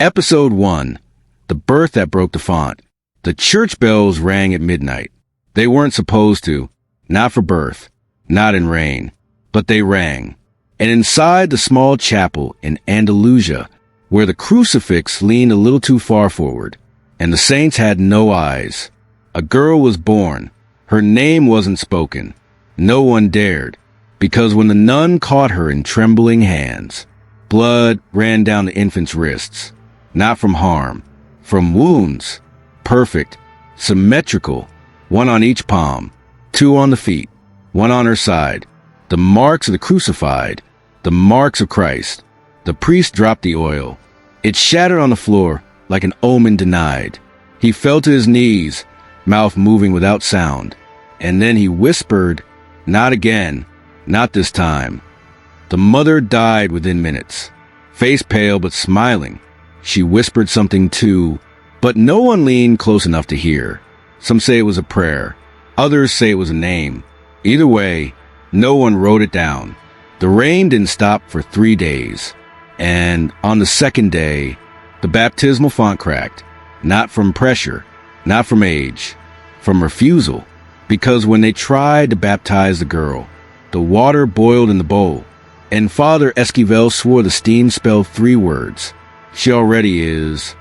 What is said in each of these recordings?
Episode 1. The Birth That Broke the Font. The church bells rang at midnight. They weren't supposed to. Not for birth. Not in rain. But they rang. And inside the small chapel in Andalusia, where the crucifix leaned a little too far forward, and the saints had no eyes, a girl was born. Her name wasn't spoken. No one dared, because when the nun caught her in trembling hands, blood ran down the infant's wrists. Not from harm, from wounds, perfect, symmetrical, one on each palm, two on the feet, one on her side, the marks of the crucified, the marks of Christ. The priest dropped the oil. It shattered on the floor like an omen denied. He fell to his knees, mouth moving without sound, and then he whispered, "Not again, not this time." The mother died within minutes, face pale but smiling. She whispered something too, but no one leaned close enough to hear. Some say it was a prayer. Others say it was a name. Either way, no one wrote it down. The rain didn't stop for 3 days. And on the second day, the baptismal font cracked. Not from pressure, not from age, from refusal. Because when they tried to baptize the girl, the water boiled in the bowl, and Father Esquivel swore the steam spelled 3 words. She already is.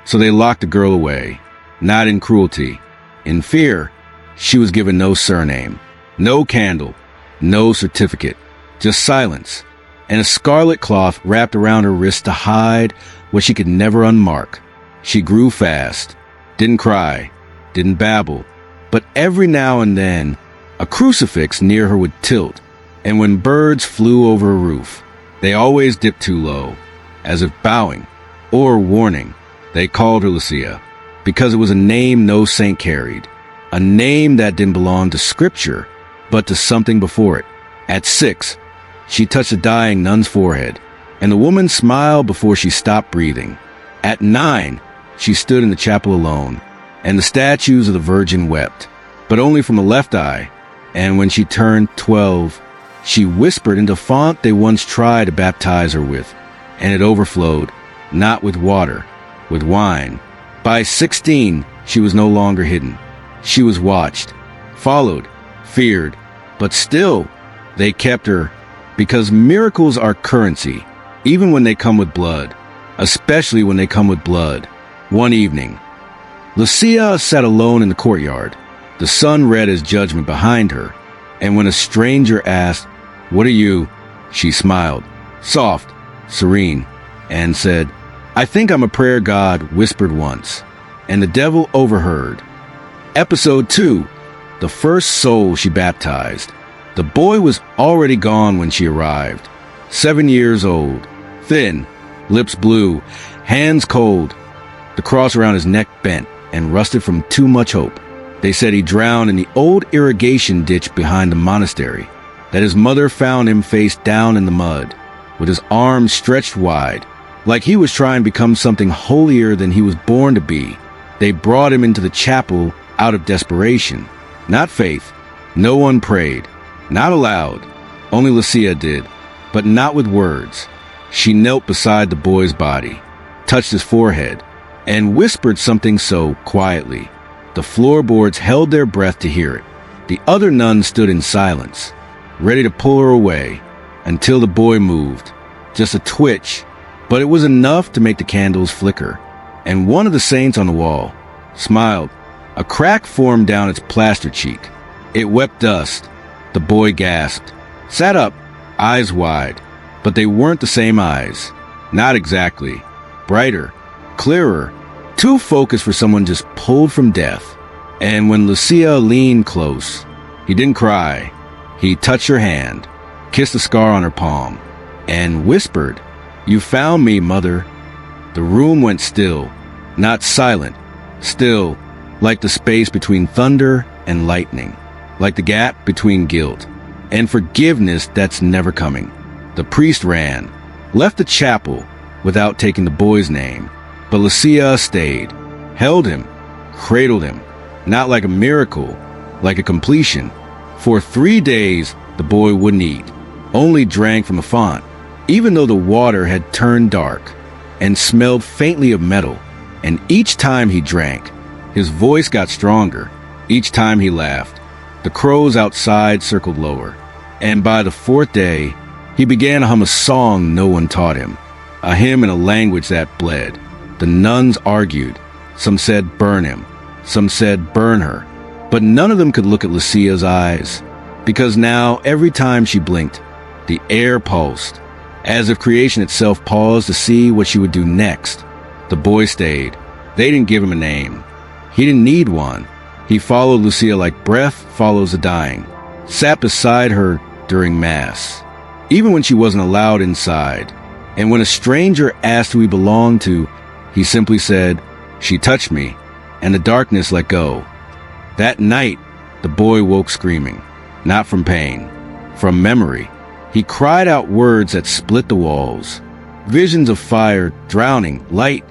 So they locked the girl away, not in cruelty. In fear, she was given no surname, no candle, no certificate, just silence, and a scarlet cloth wrapped around her wrist to hide what she could never unmark. She grew fast, didn't cry, didn't babble, but every now and then, a crucifix near her would tilt, and when birds flew over her roof, they always dipped too low, as if bowing, or warning. They called her Lucía, because it was a name no saint carried, a name that didn't belong to Scripture, but to something before it. At 6, she touched the dying nun's forehead, and the woman smiled before she stopped breathing. At 9, she stood in the chapel alone, and the statues of the Virgin wept, but only from the left eye. And when she turned 12, she whispered into font they once tried to baptize her with, and it overflowed. Not with water, with wine. By 16, she was no longer hidden. She was watched, followed, feared, but still, they kept her, because miracles are currency, even when they come with blood, especially when they come with blood. One evening, Lucía sat alone in the courtyard. The sun read his judgment behind her, and when a stranger asked, "What are you?" she smiled, soft, serene, and said, "I think I'm a prayer God whispered once," and the devil overheard. Episode 2. The first soul she baptized. The boy was already gone when she arrived. 7 years old, thin, lips blue, hands cold, the cross around his neck bent and rusted from too much hope. They said he drowned in the old irrigation ditch behind the monastery, that his mother found him face down in the mud, with his arms stretched wide, like he was trying to become something holier than he was born to be. They brought him into the chapel out of desperation. Not faith. No one prayed. Not aloud. Only Lucía did, but not with words. She knelt beside the boy's body, touched his forehead, and whispered something so quietly. The floorboards held their breath to hear it. The other nuns stood in silence, ready to pull her away, until the boy moved. Just a twitch, but it was enough to make the candles flicker. And one of the saints on the wall smiled. A crack formed down its plaster cheek. It wept dust. The boy gasped, sat up, eyes wide, but they weren't the same eyes. Not exactly. Brighter, clearer, too focused for someone just pulled from death. And when Lucía leaned close, he didn't cry. He touched her hand, kissed the scar on her palm, and whispered, "You found me, Mother." The room went still, not silent, still, like the space between thunder and lightning, like the gap between guilt and forgiveness that's never coming. The priest ran, left the chapel without taking the boy's name, but Lucía stayed, held him, cradled him, not like a miracle, like a completion. For 3 days, the boy wouldn't eat, only drank from the font, even though the water had turned dark. and smelled faintly of metal. And each time he drank, his voice got stronger. Each time he laughed, the crows outside circled lower. And by the fourth day, he began to hum a song no one taught him, a hymn in a language that bled. The nuns argued. Some said burn him, some said burn her, but none of them could look at Lucia's eyes, because now every time she blinked, the air pulsed, as if creation itself paused to see what she would do next. The boy stayed. They didn't give him a name. He didn't need one. He followed Lucia like breath follows the dying, sat beside her during Mass, even when she wasn't allowed inside. And when a stranger asked who he belonged to, he simply said, "She touched me," and the darkness let go. That night, the boy woke screaming, not from pain, from memory. He cried out words that split the walls, visions of fire, drowning, light,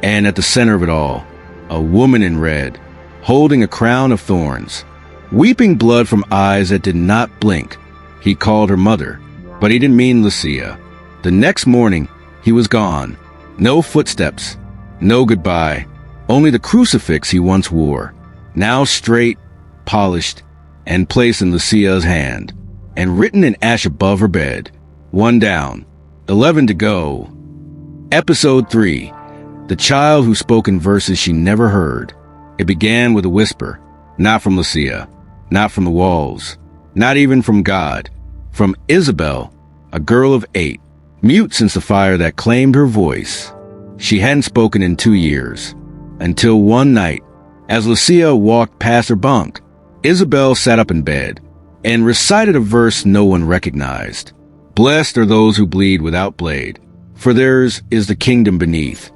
and at the center of it all, a woman in red, holding a crown of thorns, weeping blood from eyes that did not blink. He called her mother, but he didn't mean Lucia. The next morning, he was gone. No footsteps, no goodbye, only the crucifix he once wore, now straight, polished, and placed in Lucia's hand, and written in ash above her bed. 1 down, 11 to go. Episode 3. The child who spoke in verses she never heard. It began with a whisper, not from Lucia, not from the walls, not even from God, from Isabel, a girl of 8, mute since the fire that claimed her voice. She hadn't spoken in 2 years, until one night, as Lucia walked past her bunk, Isabel sat up in bed and recited a verse no one recognized. "Blessed are those who bleed without blade, for theirs is the kingdom beneath."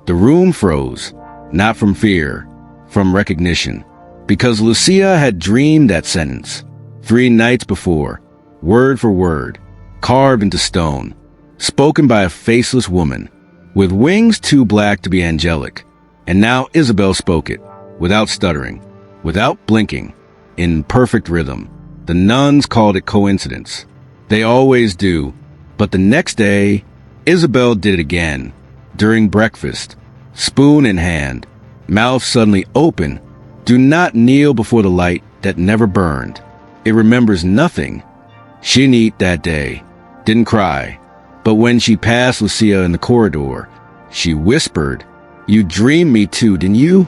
The room froze, not from fear, from recognition, because Lucia had dreamed that sentence 3 nights before, word for word, carved into stone, spoken by a faceless woman, with wings too black to be angelic. And now Isabel spoke it, without stuttering, without blinking, in perfect rhythm. The nuns called it coincidence. They always do. But the next day, Isabel did it again. During breakfast, spoon in hand, mouth suddenly open. Do not kneel before the light that never burned. It remembers nothing. She didn't eat that day, didn't cry. But when she passed Lucia in the corridor, she whispered, "You dreamed me too, didn't you?"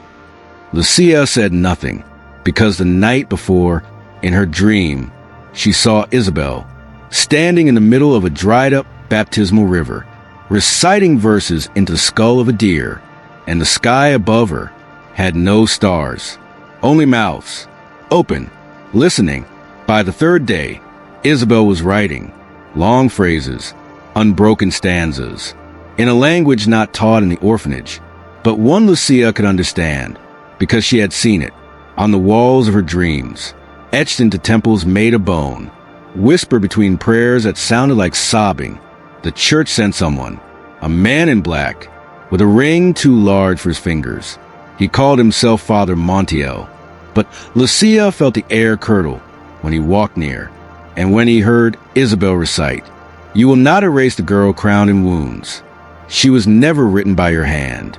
Lucia said nothing, because the night before, in her dream, she saw Isabel standing in the middle of a dried-up baptismal river, reciting verses into the skull of a deer, and the sky above her had no stars, only mouths, open, listening. By the 3rd day, Isabel was writing long phrases, unbroken stanzas, in a language not taught in the orphanage, but one Lucia could understand, because she had seen it, on the walls of her dreams, etched into temples made of bone, whispered between prayers that sounded like sobbing. The church sent someone, a man in black, with a ring too large for his fingers. He called himself Father Montiel, but Lucia felt the air curdle when he walked near, and when he heard Isabel recite, "You will not erase the girl crowned in wounds. She was never written by your hand."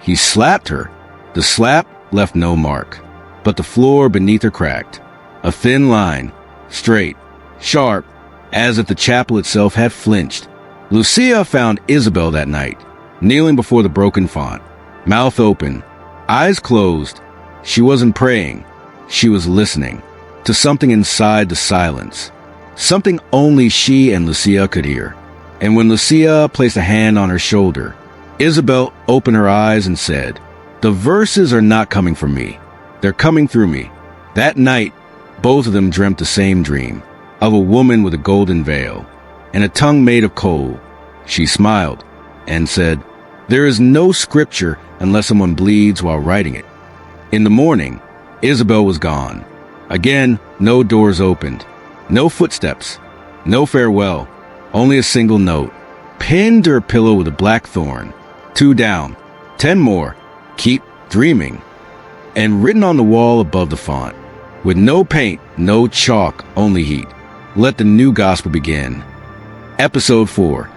He slapped her. The slap left no mark, but the floor beneath her cracked. A thin line, straight, sharp, as if the chapel itself had flinched. Lucia found Isabel that night, kneeling before the broken font, mouth open, eyes closed. She wasn't praying. She was listening to something inside the silence, something only she and Lucia could hear. And when Lucia placed a hand on her shoulder, Isabel opened her eyes and said, "The verses are not coming from me. They're coming through me." That night, both of them dreamt the same dream, of a woman with a golden veil and a tongue made of coal. She smiled and said, "There is no scripture unless someone bleeds while writing it." In the morning, Isabel was gone. Again, no doors opened, no footsteps, no farewell, only a single note, pinned to her pillow with a black thorn. 2 down, 10 more, keep dreaming. And written on the wall above the font, with no paint, no chalk, only heat. Let the new gospel begin. Episode 4.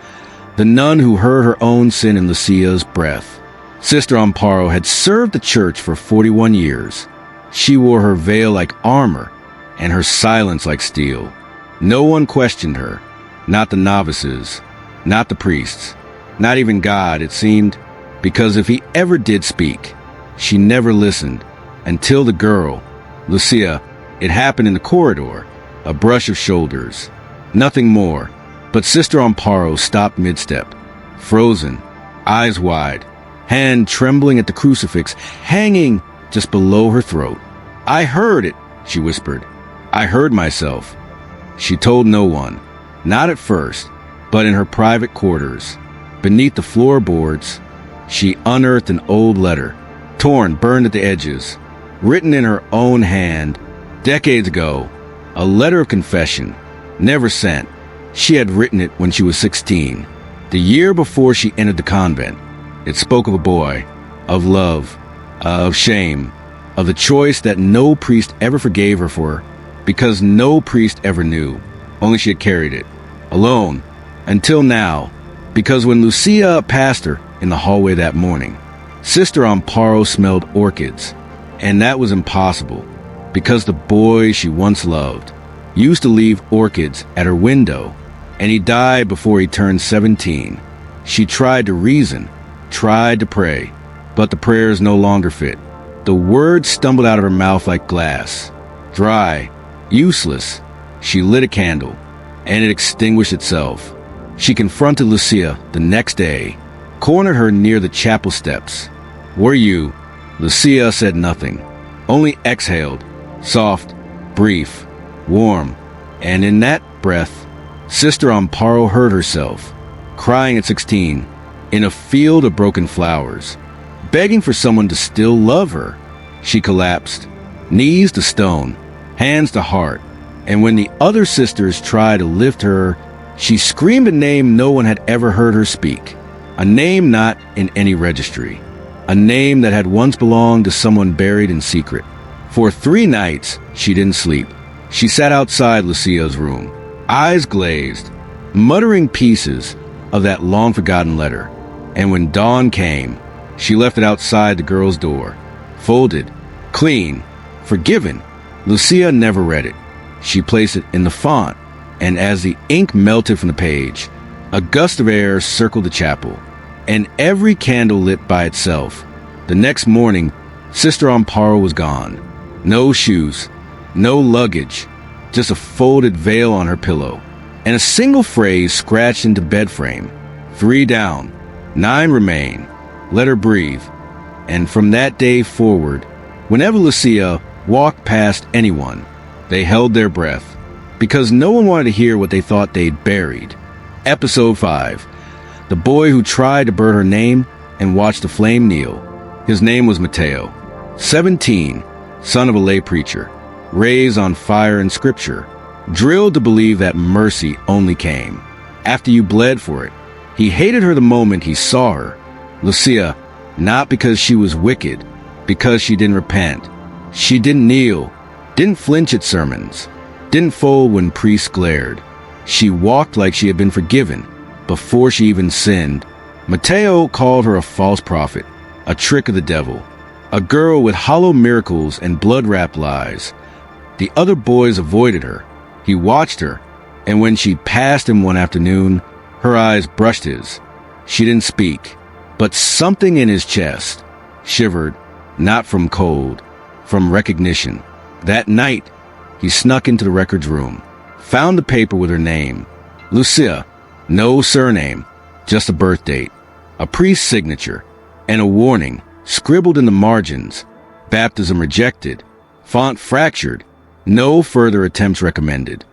the nun who heard her own sin in Lucia's breath. Sister Amparo had served the church for 41 years. She wore her veil like armor and her silence like steel. No one questioned her, not the novices, not the priests, not even God, it seemed, because if he ever did speak, she never listened until the girl, Lucia, it happened in the corridor, a brush of shoulders, nothing more. But Sister Amparo stopped mid-step, frozen, eyes wide, hand trembling at the crucifix hanging just below her throat. "I heard it," she whispered. "I heard myself." She told no one, not at first, but in her private quarters. Beneath the floorboards, she unearthed an old letter, torn, burned at the edges, written in her own hand, decades ago, a letter of confession, never sent. She had written it when she was 16, the year before she entered the convent. It spoke of a boy, of love, of shame, of the choice that no priest ever forgave her for, because no priest ever knew. Only she had carried it, alone, until now, because when Lucia passed her in the hallway that morning, Sister Amparo smelled orchids, and that was impossible, because the boy she once loved used to leave orchids at her window, and he died before he turned 17. She tried to reason, tried to pray, but the prayers no longer fit. The words stumbled out of her mouth like glass, dry, useless. She lit a candle, and it extinguished itself. She confronted Lucia the next day, cornered her near the chapel steps. "Were you?" Lucia said nothing, only exhaled, soft, brief, warm, and in that breath, Sister Amparo heard herself, crying at 16, in a field of broken flowers, begging for someone to still love her. She collapsed, knees to stone, hands to heart, and when the other sisters tried to lift her, she screamed a name no one had ever heard her speak, a name not in any registry, a name that had once belonged to someone buried in secret. For 3 nights, she didn't sleep. She sat outside Lucia's room, eyes glazed, muttering pieces of that long-forgotten letter. And when dawn came, she left it outside the girl's door, folded, clean, forgiven. Lucia never read it. She placed it in the font, and as the ink melted from the page, a gust of air circled the chapel, and every candle lit by itself. The next morning, Sister Amparo was gone. No shoes, no luggage, just a folded veil on her pillow, and a single phrase scratched into bed frame. 3 down, 9 remain. Let her breathe. And from that day forward, whenever Lucia walked past anyone, they held their breath, because no one wanted to hear what they thought they'd buried. Episode 5. The boy who tried to burn her name and watched the flame kneel. His name was Mateo, 17, son of a lay preacher, raised on fire and scripture, drilled to believe that mercy only came after you bled for it. He hated her the moment he saw her. Lucia, not because she was wicked, because she didn't repent. She didn't kneel, didn't flinch at sermons, didn't fold when priests glared. She walked like she had been forgiven before she even sinned. Mateo called her a false prophet, a trick of the devil, a girl with hollow miracles and blood-wrapped lies. The other boys avoided her. He watched her, and when she passed him one afternoon, her eyes brushed his. She didn't speak, but something in his chest shivered, not from cold, from recognition. That night, he snuck into the records room, found the paper with her name, Lucia, no surname, just a birth date, a priest's signature, and a warning scribbled in the margins: baptism rejected, font fractured, no further attempts recommended.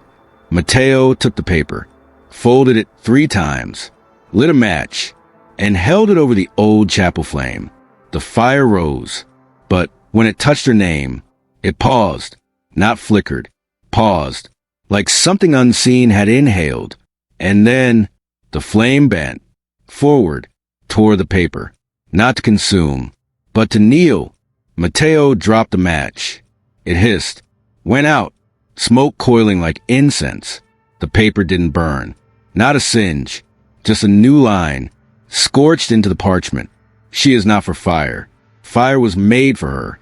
Mateo took the paper, folded it 3 times, lit a match, and held it over the old chapel flame. The fire rose, but when it touched her name, it paused, not flickered, paused, like something unseen had inhaled, and then the flame bent forward toward the paper, not to consume, but to kneel. Mateo dropped the match. It hissed, went out, smoke coiling like incense. The paper didn't burn, not a singe, Just a new line, scorched into the parchment. She is not for fire. Fire was made for her.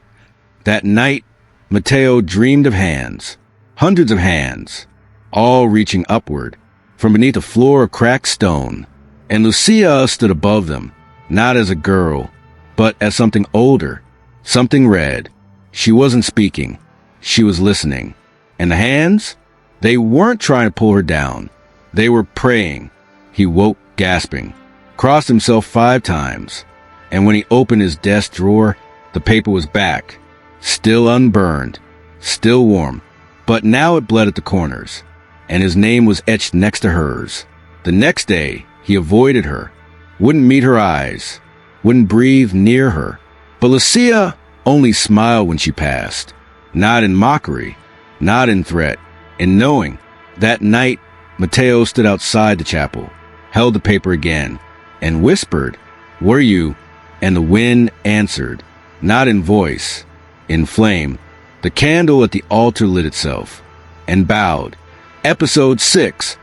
That night, Matteo dreamed of hands, hundreds of hands, all reaching upward, from beneath a floor of cracked stone. And Lucía stood above them, not as a girl, but as something older, something red. She wasn't speaking. She was listening. And the hands? They weren't trying to pull her down. They were praying. He woke, gasping, crossed himself 5 times. And when he opened his desk drawer, the paper was back, still unburned, still warm. But now it bled at the corners, and his name was etched next to hers. The next day, he avoided her, wouldn't meet her eyes, wouldn't breathe near her. But Lucía only smiled when she passed, not in mockery, not in threat, in knowing. That night, Matteo stood outside the chapel, held the paper again, and whispered, "Were you?" And the wind answered, not in voice, in flame. The candle at the altar lit itself, and bowed. Episode 6.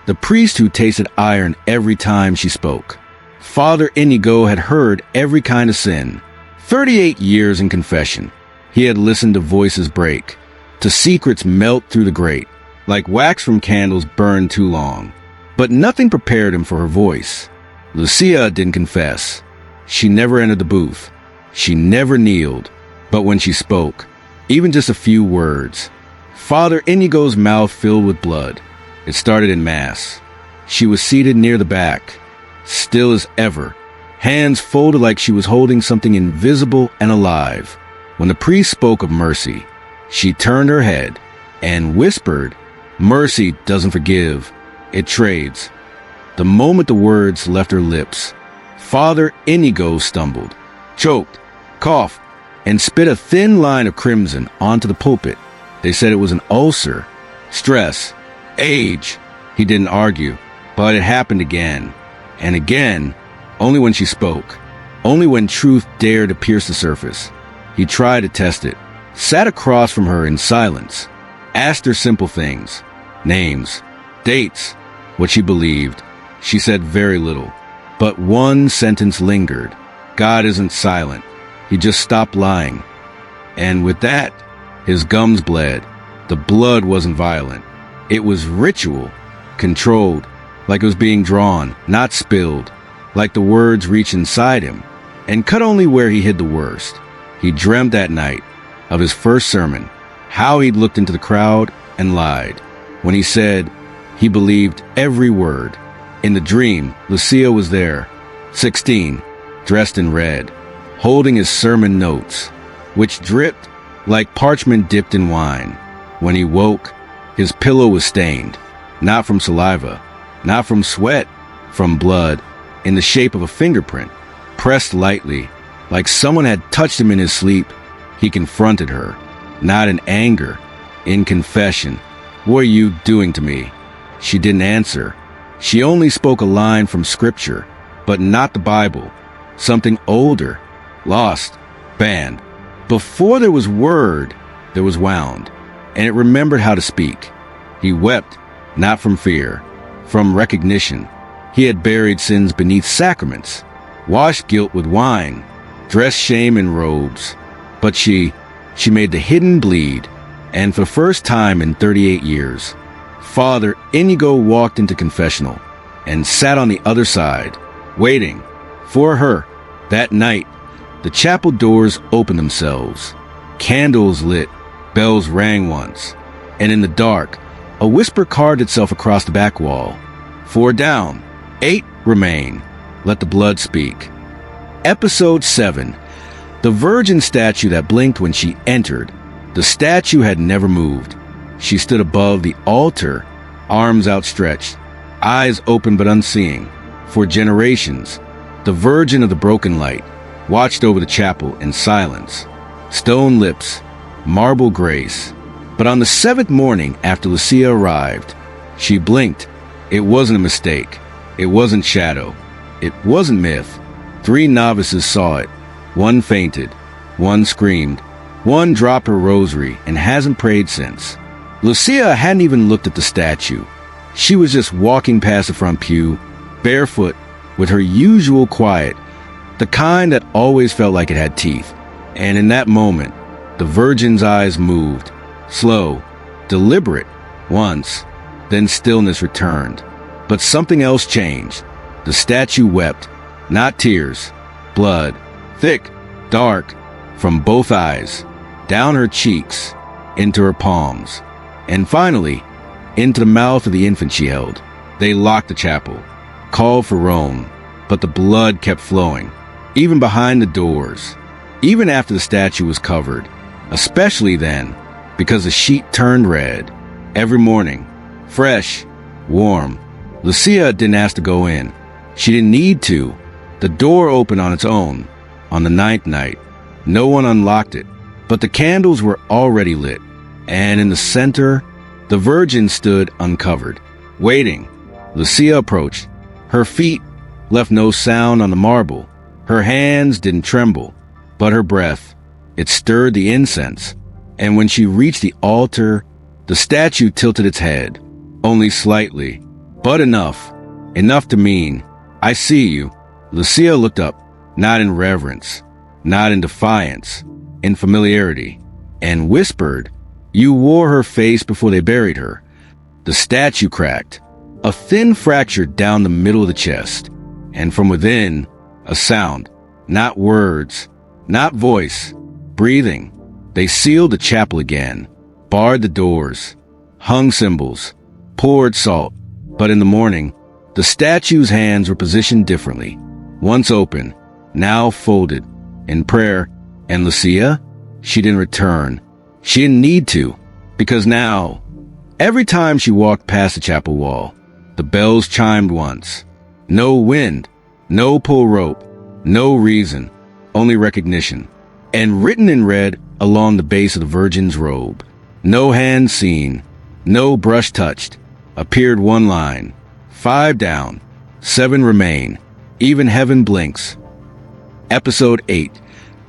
The priest who tasted iron every time she spoke. Father Inigo had heard every kind of sin. 38 years in confession. He had listened to voices break, to secrets melt through the grate, like wax from candles burned too long. But nothing prepared him for her voice. Lucía didn't confess. She never entered the booth. She never kneeled. But when she spoke, even just a few words, Father Inigo's mouth filled with blood. It started in mass. She was seated near the back, still as ever, hands folded like she was holding something invisible and alive. When the priest spoke of mercy, she turned her head and whispered, "Mercy doesn't forgive, it trades." The moment the words left her lips, Father Inigo stumbled, choked, coughed, and spit a thin line of crimson onto the pulpit. They said it was an ulcer, stress, age. He didn't argue, but it happened again and again, only when she spoke, only when truth dared to pierce the surface. He tried to test it, sat across from her in silence, asked her simple things, names, dates, what she believed. She said very little, but one sentence lingered. God isn't silent. He just stopped lying. And with that, his gums bled. The blood wasn't violent. It was ritual, controlled, like it was being drawn, not spilled, like the words reached inside him and cut only where he hid the worst. He dreamt that night of his first sermon, how he'd looked into the crowd and lied. When he said he believed every word. In the dream, Lucía was there, 16, dressed in red, holding his sermon notes, which dripped like parchment dipped in wine. When he woke, his pillow was stained, not from saliva, not from sweat, from blood, in the shape of a fingerprint, pressed lightly, like someone had touched him in his sleep. He confronted her, not in anger, in confession. "What are you doing to me?" She didn't answer. She only spoke a line from scripture, but not the Bible. Something older, lost, banned. Before there was word, there was wound, and it remembered how to speak. He wept, not from fear, from recognition. He had buried sins beneath sacraments, washed guilt with wine, dressed shame in robes. But she made the hidden bleed, and for the first time in 38 years, Father Inigo walked into confessional and sat on the other side, waiting for her. That night, the chapel doors opened themselves. Candles lit, bells rang once, and in the dark, a whisper carved itself across the back wall. 4 down, 8 remain. Let the blood speak. Episode 7. The Virgin statue that blinked when she entered. The statue had never moved. She stood above the altar, arms outstretched, eyes open but unseeing. For generations, the Virgin of the Broken Light watched over the chapel in silence. Stone lips, marble grace. But on the 7th morning after Lucía arrived, she blinked. It wasn't a mistake. It wasn't shadow. It wasn't myth. 3 novices saw it. One fainted. One screamed. One dropped her rosary and hasn't prayed since. Lucía hadn't even looked at the statue. She was just walking past the front pew, barefoot, with her usual quiet, the kind that always felt like it had teeth. And in that moment, the Virgin's eyes moved, slow, deliberate, once, then stillness returned. But something else changed. The statue wept, not tears, blood, thick, dark, from both eyes, down her cheeks, into her palms, and finally, into the mouth of the infant she held. They locked the chapel, called for Rome, but the blood kept flowing, even behind the doors, even after the statue was covered, especially then, because the sheet turned red. Every morning, fresh, warm. Lucía didn't ask to go in. She didn't need to. The door opened on its own. On the 9th night, no one unlocked it, but the candles were already lit, and in the center, the Virgin stood uncovered, waiting. Lucía approached. Her feet left no sound on the marble. Her hands didn't tremble, but her breath, it stirred the incense. And when she reached the altar, the statue tilted its head, only slightly, but enough to mean, "I see you." Lucía looked up, not in reverence, not in defiance, in familiarity, and whispered, "You wore her face before they buried her." The statue cracked, a thin fracture down the middle of the chest, and from within, a sound, not words, not voice, breathing. They sealed the chapel again, barred the doors, hung symbols, poured salt, but in the morning, the statue's hands were positioned differently, once open, now folded, in prayer. And Lucía? She didn't return. She didn't need to, because now, every time she walked past the chapel wall, the bells chimed once. No wind, no pull rope, no reason, only recognition. And written in red along the base of the Virgin's robe, no hand seen, no brush touched, appeared one line: 5 down, 7 remain, even heaven blinks. Episode 8.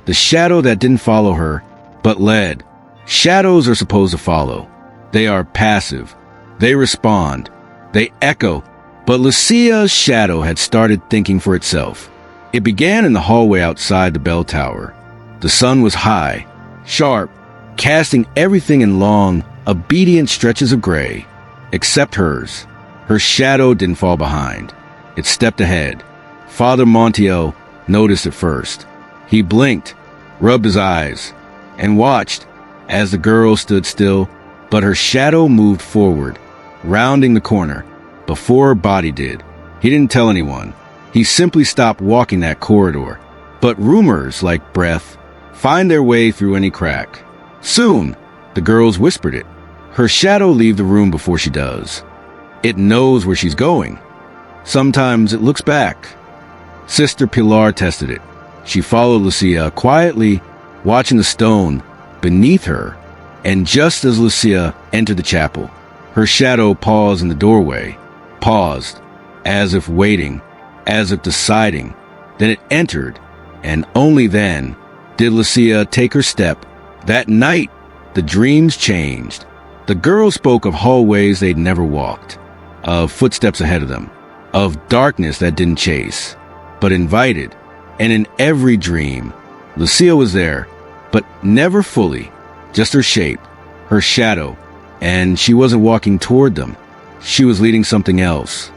The shadow that didn't follow her, but led. Shadows are supposed to follow. They are passive. They respond. They echo. But Lucía's shadow had started thinking for itself. It began in the hallway outside the bell tower. The sun was high, sharp, casting everything in long, obedient stretches of gray, except hers. Her shadow didn't fall behind. It stepped ahead. Father Montiel noticed it first. He blinked, rubbed his eyes, and watched as the girl stood still, but her shadow moved forward, rounding the corner, before her body did. He didn't tell anyone. He simply stopped walking that corridor. But rumors, like breath, find their way through any crack. Soon, the girls whispered it. Her shadow leave the room before she does. It knows where she's going. Sometimes it looks back. Sister Pilar tested it. She followed Lucía quietly, watching the stone beneath her, and just as Lucía entered the chapel, her shadow paused in the doorway, paused, as if waiting, as if deciding. Then it entered, and only then did Lucía take her step. That night, the dreams changed. The girls spoke of hallways they'd never walked, of footsteps ahead of them, of darkness that didn't chase, but invited. And in every dream, Lucía was there, but never fully, just her shape, her shadow, and she wasn't walking toward them. She was leading something else.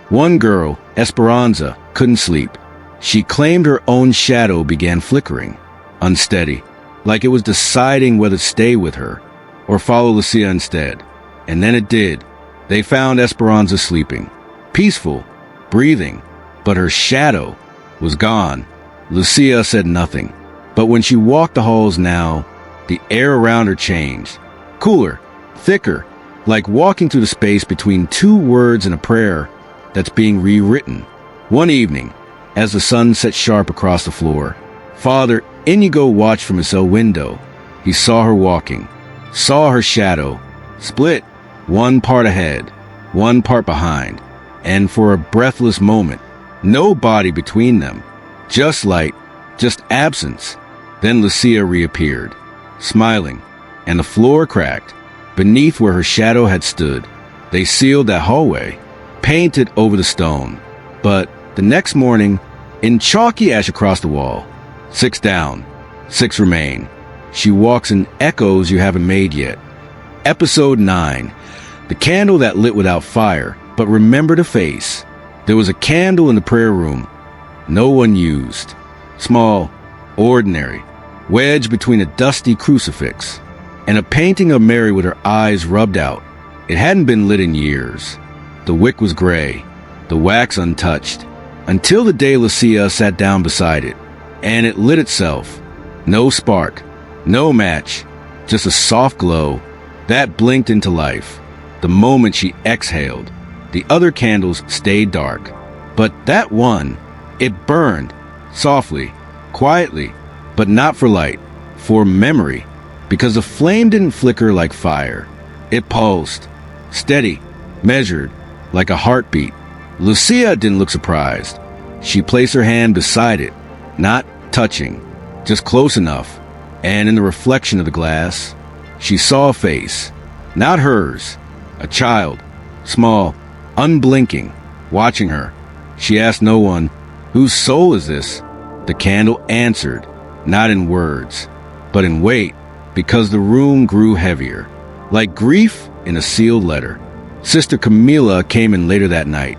One girl, Esperanza, couldn't sleep. She claimed her own shadow began flickering, unsteady, like it was deciding whether to stay with her or follow Lucía instead. And then it did. They found Esperanza sleeping, peaceful, breathing, but her shadow was gone. Lucía said nothing, but when she walked the halls now, the air around her changed. Cooler, thicker, like walking through the space between two words in a prayer that's being rewritten. One evening, as the sun set sharp across the floor, Father Inigo watched from his cell window. He saw her walking, saw her shadow, split, one part ahead, one part behind, and for a breathless moment, no body between them, just light, just absence. Then Lucía reappeared, smiling, and the floor cracked beneath where her shadow had stood. They sealed that hallway, painted over the stone, But the next morning, in chalky ash across the wall, 6 down, 6 remain. She walks in echoes you haven't made yet. Episode 9. The candle that lit without fire, but remember to face. There was a candle in the prayer room, no one used. Small, ordinary, wedged between a dusty crucifix, and a painting of Mary with her eyes rubbed out. It hadn't been lit in years. The wick was gray, the wax untouched, until the day Lucía sat down beside it, and it lit itself. No spark, no match, just a soft glow that blinked into life. The moment she exhaled, the other candles stayed dark. But that one, it burned, softly, quietly, but not for light, for memory, because the flame didn't flicker like fire. It pulsed, steady, measured, like a heartbeat. Lucía didn't look surprised. She placed her hand beside it, not touching, just close enough, and in the reflection of the glass, she saw a face, not hers, a child, small, unblinking, watching her. She asked no one, "Whose soul is this?" The candle answered, not in words, but in weight, because the room grew heavier, like grief in a sealed letter. Sister Camila came in later that night.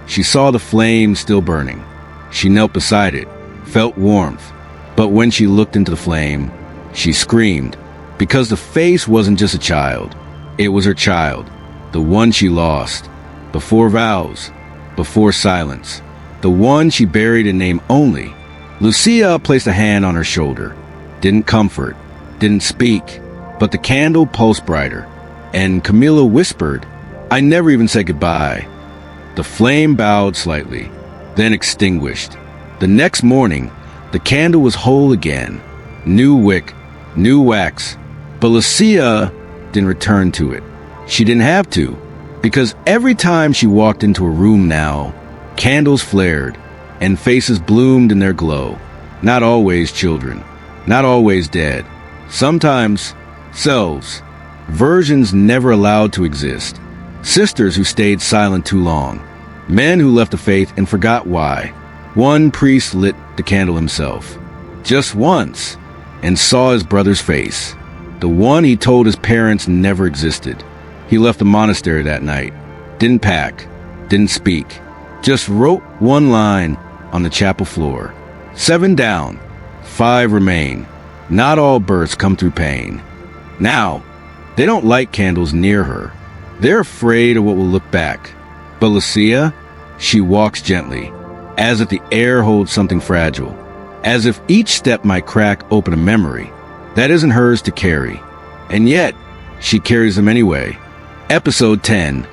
She saw the flame still burning. She knelt beside it, felt warmth, but when she looked into the flame, she screamed, because the face wasn't just a child. It was her child, the one she lost, before vows, before silence, the one she buried in name only. Lucía placed a hand on her shoulder, didn't comfort, didn't speak, but the candle pulsed brighter, and Camila whispered, "I never even said goodbye." The flame bowed slightly, then extinguished. The next morning, the candle was whole again, new wick, new wax, but Lucía didn't return to it. She didn't have to, because every time she walked into a room now, candles flared, and faces bloomed in their glow. Not always children, not always dead. Sometimes selves, versions never allowed to exist. Sisters who stayed silent too long. Men who left the faith and forgot why. One priest lit the candle himself, just once, and saw his brother's face. The one he told his parents never existed. He left the monastery that night. Didn't pack, didn't speak. Just wrote one line on the chapel floor. 7 down, 5 remain. Not all births come through pain. Now, they don't light candles near her. They're afraid of what will look back. But Lucía, she walks gently, as if the air holds something fragile, as if each step might crack open a memory that isn't hers to carry. And yet, she carries them anyway. Episode 10.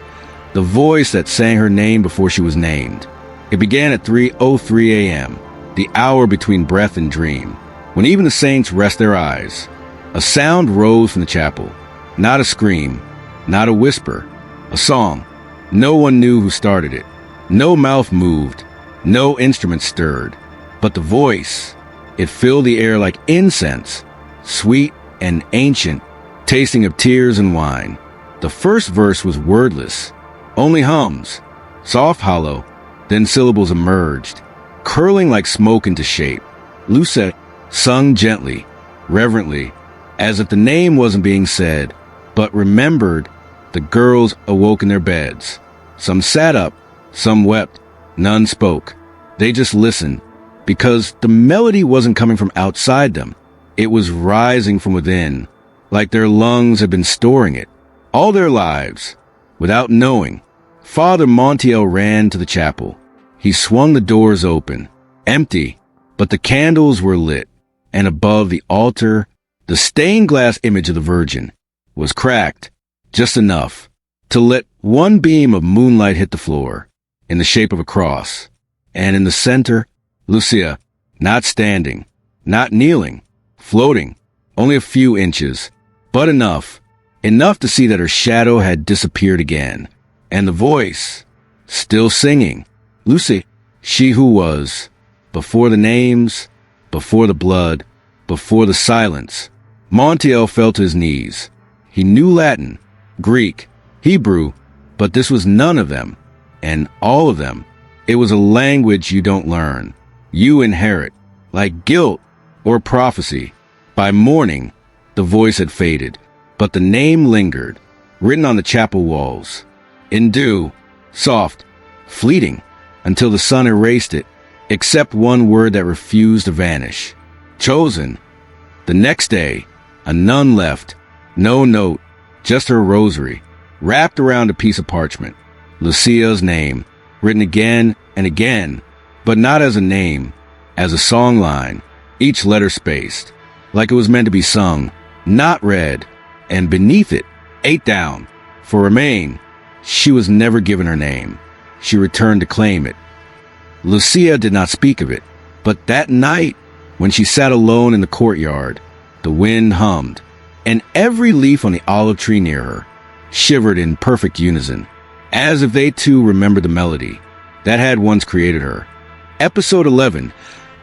The voice that sang her name before she was named. It began at 3:03 a.m., the hour between breath and dream, when even the saints rest their eyes. A sound rose from the chapel. Not a scream, not a whisper, a song. No one knew who started it. No mouth moved, no instrument stirred. But the voice, it filled the air like incense, sweet and ancient, tasting of tears and wine. The first verse was wordless, only hums, soft hollow, then syllables emerged, curling like smoke into shape. Lucía sung gently, reverently, as if the name wasn't being said, but remembered. The girls awoke in their beds. Some sat up, some wept, none spoke. They just listened, because the melody wasn't coming from outside them. It was rising from within, like their lungs had been storing it all their lives, without knowing. Father Montiel ran to the chapel. He swung the doors open, empty, but the candles were lit, and above the altar, the stained glass image of the Virgin was cracked, just enough to let one beam of moonlight hit the floor, in the shape of a cross. And in the center, Lucía, not standing, not kneeling, floating, only a few inches, but enough to see that her shadow had disappeared again. And the voice, still singing, Lucy, she who was, before the names, before the blood, before the silence. Montiel fell to his knees. He knew Latin, Greek, Hebrew, but this was none of them, and all of them It was a language you don't learn. You inherit, like guilt or prophecy. By morning, the voice had faded, but the name lingered, written on the chapel walls. In dew, soft, fleeting, until the sun erased it, except one word that refused to vanish. Chosen. The next day, a nun left. No note, just her rosary, wrapped around a piece of parchment. Lucia's name, written again and again, but not as a name, as a song line, each letter spaced, like it was meant to be sung, not read, and beneath it, 8 down, for remain. She was never given her name. She returned to claim it. Lucia did not speak of it, but that night, when she sat alone in the courtyard, the wind hummed, and every leaf on the olive tree near her shivered in perfect unison, as if they too remembered the melody that had once created her. Episode 11,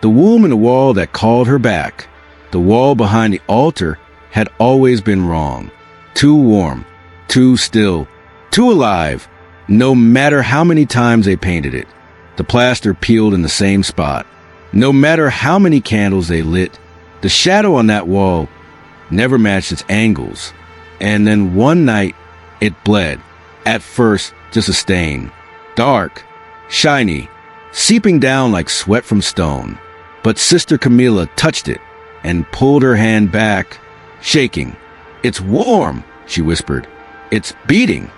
the womb in the wall that called her back. The wall behind the altar had always been wrong. Too warm, too still, too alive, no matter how many times they painted it. The plaster peeled in the same spot. No matter how many candles they lit, the shadow on that wall never matched its angles. And then one night, it bled. At first, just a stain. Dark, shiny, seeping down like sweat from stone. But Sister Camilla touched it and pulled her hand back, shaking. "It's warm," she whispered. "It's beating."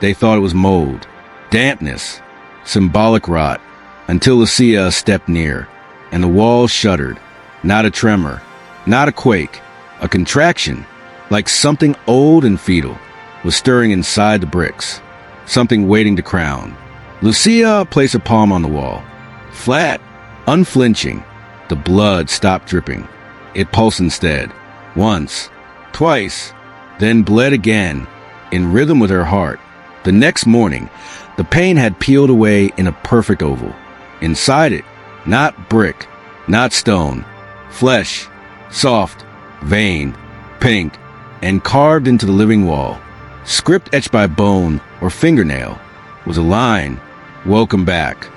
They thought it was mold, dampness, symbolic rot, until Lucia stepped near, and the walls shuddered. Not a tremor, not a quake, a contraction, like something old and fetal was stirring inside the bricks, something waiting to crown. Lucia placed her palm on the wall. Flat, unflinching, the blood stopped dripping. It pulsed instead, once, twice, then bled again, in rhythm with her heart. The next morning, the pain had peeled away in a perfect oval. Inside it, not brick, not stone, flesh, soft, vein, pink, and carved into the living wall. Script etched by bone or fingernail was a line, "Welcome back."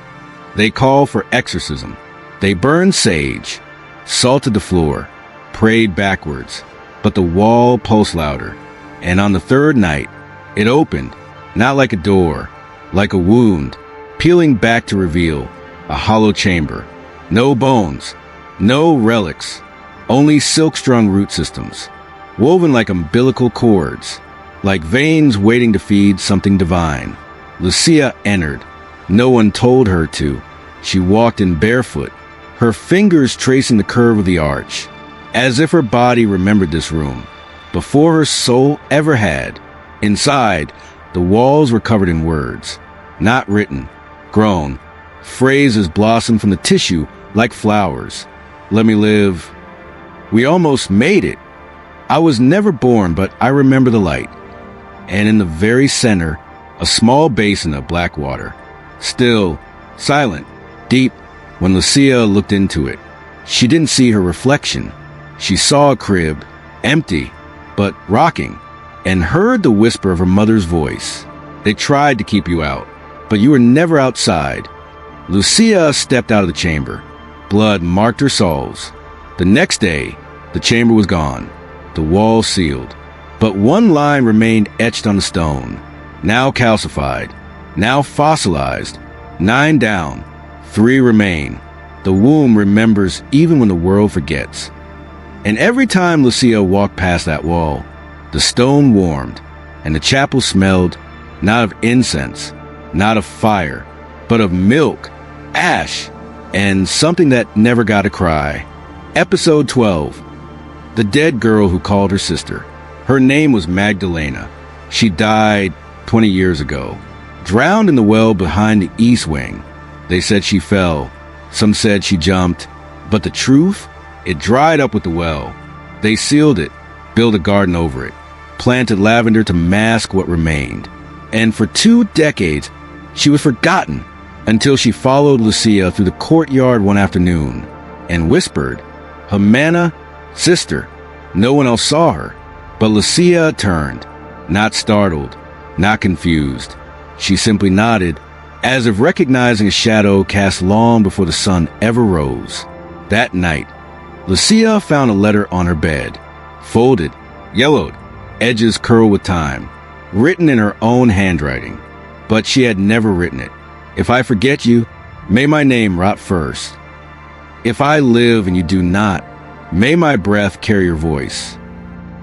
They called for exorcism. They burned sage, salted the floor, prayed backwards, but the wall pulsed louder. And on the third night, it opened, not like a door, like a wound, peeling back to reveal a hollow chamber. No bones, no relics, only silk-strung root systems, woven like umbilical cords, like veins waiting to feed something divine. Lucia entered. No one told her to. She walked in barefoot, her fingers tracing the curve of the arch, as if her body remembered this room, before her soul ever had. Inside, the walls were covered in words, not written, grown. Phrases blossomed from the tissue like flowers. "Let me live." "We almost made it." "I was never born, but I remember the light." And in the very center, a small basin of black water. Still, silent, deep. When Lucia looked into it, she didn't see her reflection. She saw a crib, empty, but rocking, and heard the whisper of her mother's voice. "They tried to keep you out, but you were never outside." Lucia stepped out of the chamber. Blood marked her soles. The next day, the chamber was gone, the wall sealed. But one line remained etched on the stone, now calcified, now fossilized. 9 down, 3 remain. The womb remembers even when the world forgets. And every time Lucia walked past that wall, the stone warmed, and the chapel smelled, not of incense, not of fire, but of milk, ash, and something that never got a cry. Episode 12. The dead girl who called her sister. Her name was Magdalena. She died 20 years ago, drowned in the well behind the east wing. They said she fell. Some said she jumped. But the truth? It dried up with the well. They sealed it, built a garden over it, planted lavender to mask what remained. And for 2 decades, she was forgotten until she followed Lucia through the courtyard one afternoon and whispered, "Jimena, sister." No one else saw her, but Lucia turned, not startled, not confused. She simply nodded, as if recognizing a shadow cast long before the sun ever rose. That night, Lucía found a letter on her bed, folded, yellowed, edges curled with time, written in her own handwriting. But she had never written it. If I forget you, may my name rot first. If I live and you do not, may my breath carry your voice.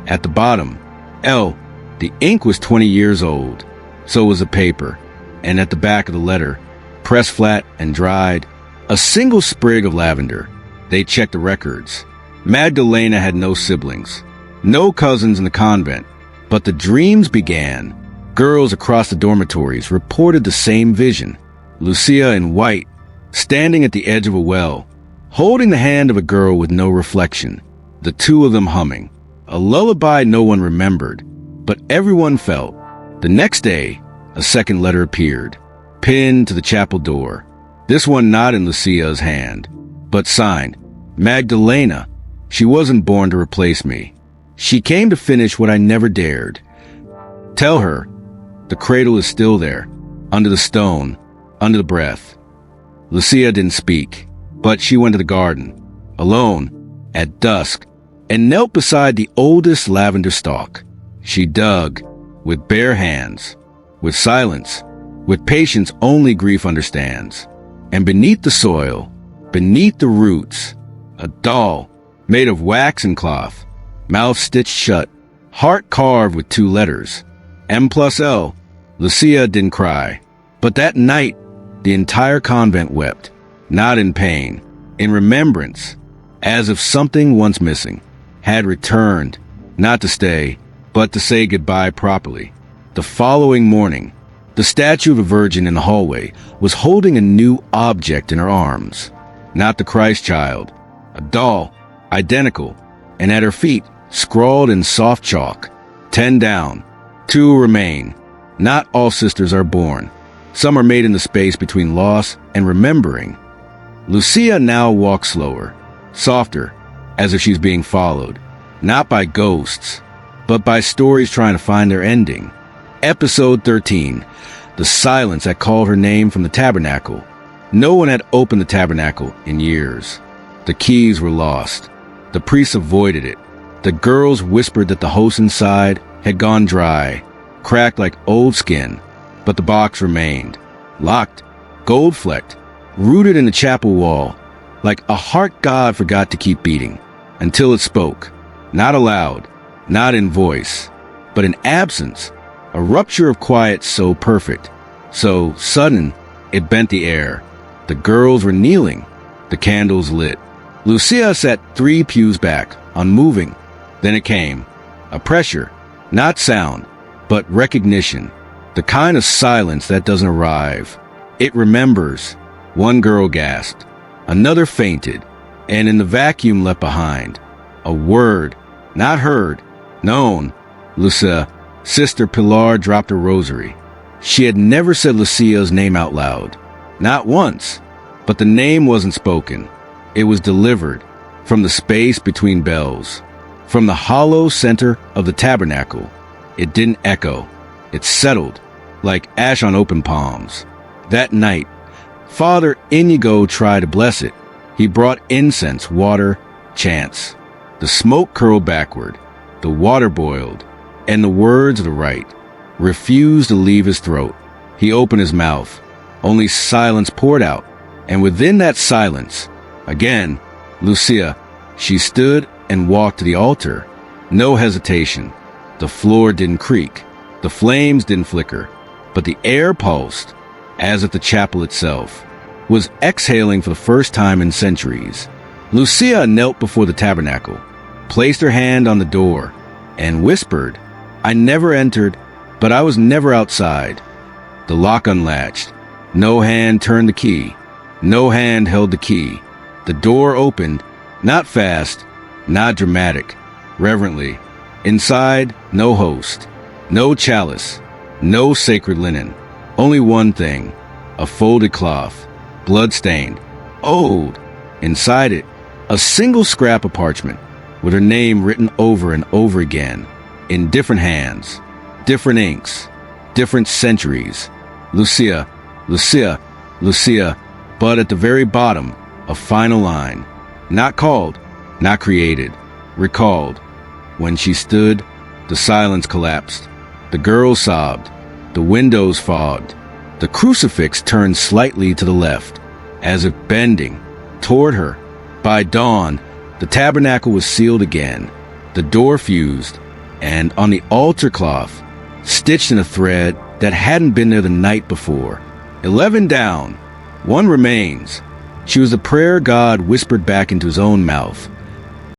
At the bottom, L, the ink was 20 years old, so was the paper, and at the back of the letter, pressed flat and dried, a single sprig of lavender. They checked the records. Magdalena had no siblings, no cousins in the convent, but the dreams began. Girls across the dormitories reported the same vision. Lucía in white, standing at the edge of a well, holding the hand of a girl with no reflection, the two of them humming. A lullaby no one remembered, but everyone felt. The next day, a second letter appeared, pinned to the chapel door. This one not in Lucía's hand, but signed, Magdalena. She wasn't born to replace me. She came to finish what I never dared. Tell her, the cradle is still there, under the stone, under the breath. Lucía didn't speak, but she went to the garden, alone, at dusk, and knelt beside the oldest lavender stalk. She dug, with bare hands, with silence, with patience only grief understands. And beneath the soil, beneath the roots, a doll, made of wax and cloth, mouth stitched shut, heart carved with two letters, M+L. Lucía didn't cry, but that night, the entire convent wept, not in pain, in remembrance, as if something once missing had returned, not to stay, but to say goodbye properly. The following morning, the statue of a virgin in the hallway was holding a new object in her arms. Not the Christ child, a doll, identical, and at her feet, scrawled in soft chalk, 10 down, 2 remain. Not all sisters are born. Some are made in the space between loss and remembering. Lucía now walks slower, softer, as if she's being followed, not by ghosts, but by stories trying to find their ending. Episode 13, the silence that called her name from the tabernacle. No one had opened the tabernacle in years. The keys were lost. The priests avoided it. The girls whispered that the host inside had gone dry, cracked like old skin, but the box remained, locked, gold-flecked, rooted in the chapel wall, like a heart God forgot to keep beating, until it spoke, not aloud, not in voice, but in absence, a rupture of quiet so perfect, so sudden, it bent the air. The girls were kneeling, the candles lit. Lucía sat 3 pews back, unmoving. Then it came, a pressure, not sound, but recognition, the kind of silence that doesn't arrive. It remembers. One girl gasped, another fainted, and in the vacuum left behind, a word, not heard, known. Lucía, Sister Pilar dropped her rosary. She had never said Lucía's name out loud, not once, but the name wasn't spoken. It was delivered from the space between bells, from the hollow center of the tabernacle. It didn't echo. It settled, like ash on open palms. That night, Father Inigo tried to bless it. He brought incense, water, chants. The smoke curled backward, the water boiled, and the words of the rite refused to leave his throat. He opened his mouth. Only silence poured out, and within that silence, again, Lucía, she stood and walked to the altar. No hesitation. The floor didn't creak. The flames didn't flicker. But the air pulsed, as if the chapel itself was exhaling for the first time in centuries. Lucía knelt before the tabernacle, placed her hand on the door, and whispered, I never entered, but I was never outside. The lock unlatched. No hand turned the key. No hand held the key. The door opened, not fast, not dramatic, reverently. Inside, no host, no chalice, no sacred linen. Only one thing, a folded cloth, blood-stained, old. Inside it, a single scrap of parchment, with her name written over and over again, in different hands, different inks, different centuries. Lucía, Lucía, Lucía, but at the very bottom, a final line. Not called, not created, recalled. When she stood, the silence collapsed. The girls sobbed. The windows fogged. The crucifix turned slightly to the left, as if bending toward her. By dawn, the tabernacle was sealed again. The door fused, and on the altar cloth, stitched in a thread that hadn't been there the night before, 11 down, one remains. She was the prayer God whispered back into his own mouth.